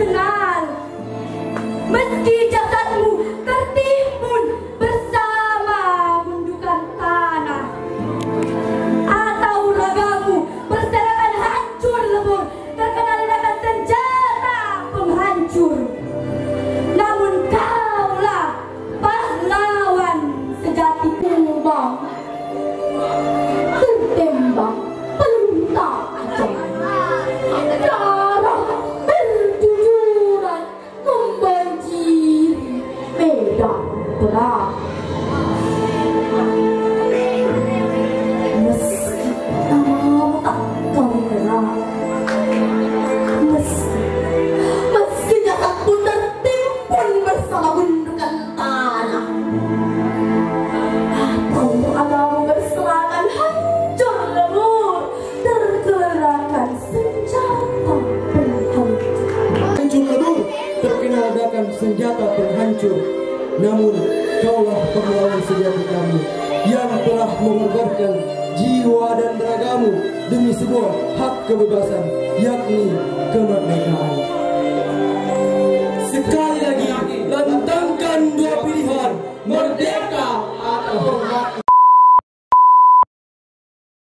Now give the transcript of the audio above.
kenal. Meski jasadmu tertimbun bersama gundukan tanah, atau ragamu berserakan hancur lebur terkena ledakan senjata penghancur, namun kaulah pahlawan sejati. Tumbang tertembak peluntak Aceh, darah bercucuran membanjiri medan perang. Meski namamu tak kau kenal, meski jasadmu tertimbun bersama gundukan tanah, atau agamu berserakan hancur lebur tergerakkan senjata penghancur. Hancur lebur terkena ledakan senjata penghancur, namun kaulah pahlawan sejati kami yang telah mengorbankan jiwa dan ragamu demi sebuah hak kebebasan, yakni kemerdekaan. Sekali